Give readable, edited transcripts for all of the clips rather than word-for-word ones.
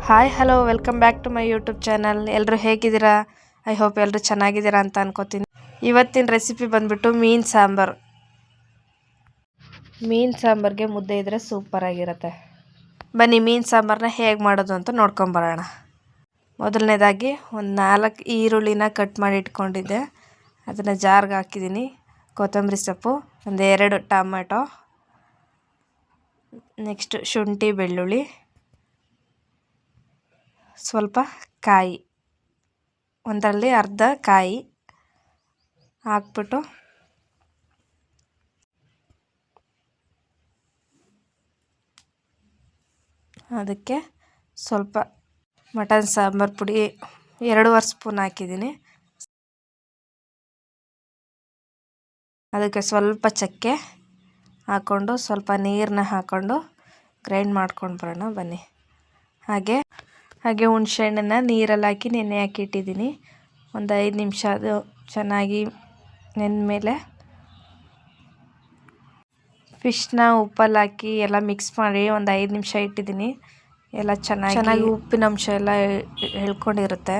Hi hello welcome back to my YouTube channel. ಎಲ್ಲರೂ ಹೇಗಿದ್ದೀರಾ? I hope ಎಲ್ಲರೂ ಚೆನ್ನಾಗಿದ್ದೀರಾ ಅಂತ ಅನ್ಕೋತೀನಿ. ಇವತ್ತಿನ ರೆಸಿಪಿ ಬಂದ್ಬಿಟ್ಟು ಮೀನು ಸಾಂಬಾರು. ಮೀನು ಸಾಂಬಾರಿಗೆ ಮುದ್ದೆ ಇದ್ದರೆ ಸೂಪರಾಗಿರುತ್ತೆ. ಬನ್ನಿ ಮೀನು ಸಾಂಬಾರನ್ನ ಹೇಗೆ ಮಾಡೋದು ಅಂತ ನೋಡ್ಕೊಂಬರೋಣ. ಮೊದಲನೇದಾಗಿ ಒಂದು 4 ಈರುಳ್ಳಿನ ಕಟ್ ಮಾಡಿ ಇಟ್ಕೊಂಡಿದ್ದೆ, ಅದನ್ನು ಜಾರ್ಗೆ ಹಾಕಿದ್ದೀನಿ. ಕೊತ್ತಂಬರಿ ಸೊಪ್ಪು, ಒಂದು 2 ಟೊಮೆಟೊ, ನೆಕ್ಸ್ಟ್ ಶುಂಠಿ ಬೆಳ್ಳುಳ್ಳಿ, ಸ್ವಲ್ಪ ಕಾಯಿ, ಒಂದರಲ್ಲಿ ಅರ್ಧ ಕಾಯಿ ಹಾಕ್ಬಿಟ್ಟು ಅದಕ್ಕೆ ಸ್ವಲ್ಪ ಮಟನ್ ಸಾಂಬಾರು ಪುಡಿ 2.5 ಸ್ಪೂನ್ ಹಾಕಿದ್ದೀನಿ. ಅದಕ್ಕೆ ಸ್ವಲ್ಪ ಚಕ್ಕೆ ಹಾಕ್ಕೊಂಡು ಸ್ವಲ್ಪ ನೀರನ್ನ ಹಾಕ್ಕೊಂಡು ಗ್ರೈಂಡ್ ಮಾಡ್ಕೊಂಡು ಬರೋಣ ಬನ್ನಿ. ಹಾಗೆ ಹುಣಸೆಹಣ್ಣನ್ನು ನೀರಲ್ಲಿ ಹಾಕಿ ನೆನೆ ಹಾಕಿ ಇಟ್ಟಿದ್ದೀನಿ. ಒಂದು 5 ನಿಮಿಷ ಅದು ಚೆನ್ನಾಗಿ ನೆಂದಮೇಲೆ ಫಿಶ್ನ ಉಪ್ಪಲ್ಲಿ ಹಾಕಿ ಎಲ್ಲ ಮಿಕ್ಸ್ ಮಾಡಿ ಒಂದು 5 ನಿಮಿಷ ಇಟ್ಟಿದ್ದೀನಿ. ಎಲ್ಲ ಚೆನ್ನಾಗಿ ಉಪ್ಪಿನ ಅಂಶ ಎಲ್ಲ ಎಳ್ಕೊಂಡಿರುತ್ತೆ.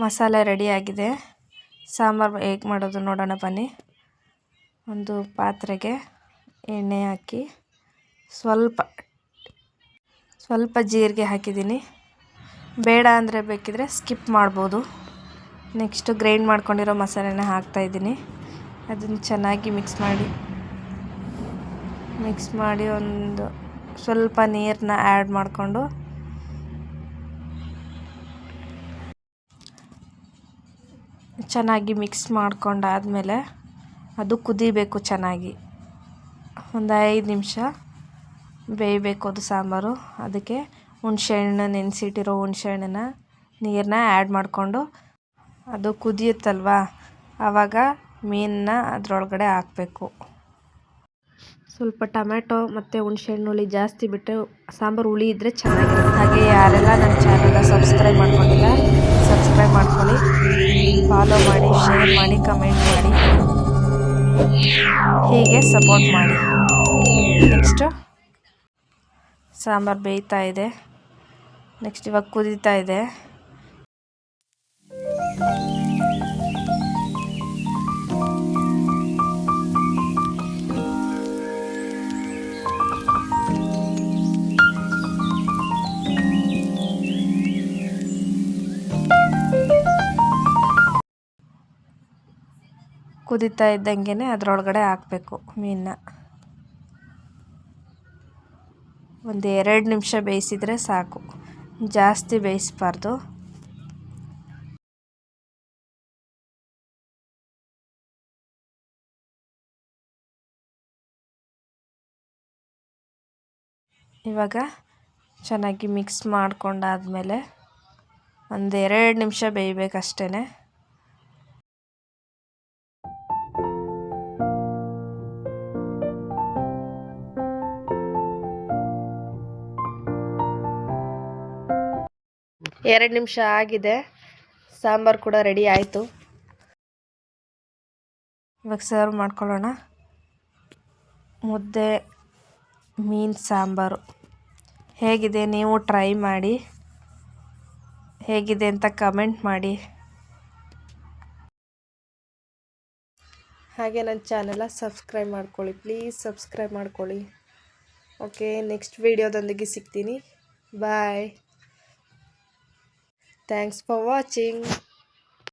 ಮಸಾಲೆ ರೆಡಿಯಾಗಿದೆ. ಸಾಂಬಾರು ಹೇಗೆ ಮಾಡೋದು ನೋಡೋಣ ಬನ್ನಿ. ಒಂದು ಪಾತ್ರೆಗೆ ಎಣ್ಣೆ ಹಾಕಿ ಸ್ವಲ್ಪ ಜೀರಿಗೆ ಹಾಕಿದ್ದೀನಿ. ಬೇಡ ಅಂದರೆ ಬೇಕಿದ್ರೆ ಸ್ಕಿಪ್ ಮಾಡ್ಬೋದು. ನೆಕ್ಸ್ಟು ಗ್ರೈಂಡ್ ಮಾಡ್ಕೊಂಡಿರೋ ಮಸಾಲೆನ ಹಾಕ್ತಾಯಿದ್ದೀನಿ. ಅದನ್ನು ಚೆನ್ನಾಗಿ ಮಿಕ್ಸ್ ಮಾಡಿ ಒಂದು ಸ್ವಲ್ಪ ನೀರನ್ನ ಆ್ಯಡ್ ಮಾಡಿಕೊಂಡು ಚೆನ್ನಾಗಿ ಮಿಕ್ಸ್ ಮಾಡ್ಕೊಂಡಾದಮೇಲೆ ಅದು ಕುದಿಬೇಕು ಚೆನ್ನಾಗಿ. ಒಂದು 5 ನಿಮಿಷ ಬೇಯಬೇಕು ಅದು ಸಾಂಬಾರು. ಅದಕ್ಕೆ ಹುಣಸೆಹಣ್ಣು ನೆನೆಸಿಟ್ಟಿರೋ ಹುಣಸೆಹಣ್ಣನ್ನ ನೀರನ್ನ ಆ್ಯಡ್ ಮಾಡಿಕೊಂಡು ಅದು ಕುದಿಯುತ್ತಲ್ವ, ಆವಾಗ ಮೀನನ್ನ ಅದರೊಳಗಡೆ ಹಾಕಬೇಕು. ಸ್ವಲ್ಪ ಟೊಮೆಟೊ ಮತ್ತು ಹುಣಸೆಹಣ್ಣು ಹುಳಿ ಜಾಸ್ತಿ ಬಿಟ್ಟರೆ ಸಾಂಬಾರು ಹುಳಿ ಇದ್ದರೆ ಚೆನ್ನಾಗಿರುತ್ತೆ. ಹಾಗೆ ಯಾರೆಲ್ಲ ನನ್ನ ಚಾನಲ್ನ ಸಬ್ಸ್ಕ್ರೈಬ್ ಮಾಡ್ಕೊಂಡಿಲ್ಲ ಸಬ್ಸ್ಕ್ರೈಬ್ ಮಾಡ್ಕೊಳ್ಳಿ, ಫಾಲೋ ಮಾಡಿ, ಶೇರ್ ಮಾಡಿ, ಕಮೆಂಟ್ ಮಾಡಿ, ಹೀಗೆ ಸಪೋರ್ಟ್ ಮಾಡಿ. ನೆಕ್ಸ್ಟು ಸಾಂಬಾರು ಬೇಯ್ತಾ ಇದೆ. ನೆಕ್ಸ್ಟ್ ಇವಾಗ ಕುದೀತಾ ಇದೆ. ಕುದೀತಾ ಇದ್ದಂಗೆ ಅದರೊಳಗಡೆ ಹಾಕಬೇಕು ಮೀನನ್ನ. ಒಂದು 2 ನಿಮಿಷ ಬೇಯಿಸಿದರೆ ಸಾಕು, ಜಾಸ್ತಿ ಬೇಯಿಸಬಾರ್ದು. ಇವಾಗ ಚೆನ್ನಾಗಿ ಮಿಕ್ಸ್ ಮಾಡ್ಕೊಂಡಾದ್ಮೇಲೆ ಒಂದು 2 ನಿಮಿಷ ಬೇಯಬೇಕಷ್ಟೇ. ಎರಡು ನಿಮಿಷ ಆಗಿದೆ. ಸಾಂಬಾರು ಕೂಡ ರೆಡಿ ಆಯಿತು. ಇವಾಗ ಸರ್ವ್ ಮಾಡ್ಕೊಳ್ಳೋಣ. ಮುದ್ದೆ ಮೀನು ಸಾಂಬಾರು ಹೇಗಿದೆ, ನೀವು ಟ್ರೈ ಮಾಡಿ, ಹೇಗಿದೆ ಅಂತ ಕಮೆಂಟ್ ಮಾಡಿ. ಹಾಗೆ ನನ್ನ ಚಾನೆಲ್ನ ಸಬ್ಸ್ಕ್ರೈಬ್ ಮಾಡ್ಕೊಳ್ಳಿ, ಪ್ಲೀಸ್ ಸಬ್ಸ್ಕ್ರೈಬ್ ಮಾಡ್ಕೊಳ್ಳಿ. ಓಕೆ, ನೆಕ್ಸ್ಟ್ ವಿಡಿಯೋದೊಂದಿಗೆ ಸಿಗ್ತೀನಿ. ಬಾಯ್. Thanks for watching.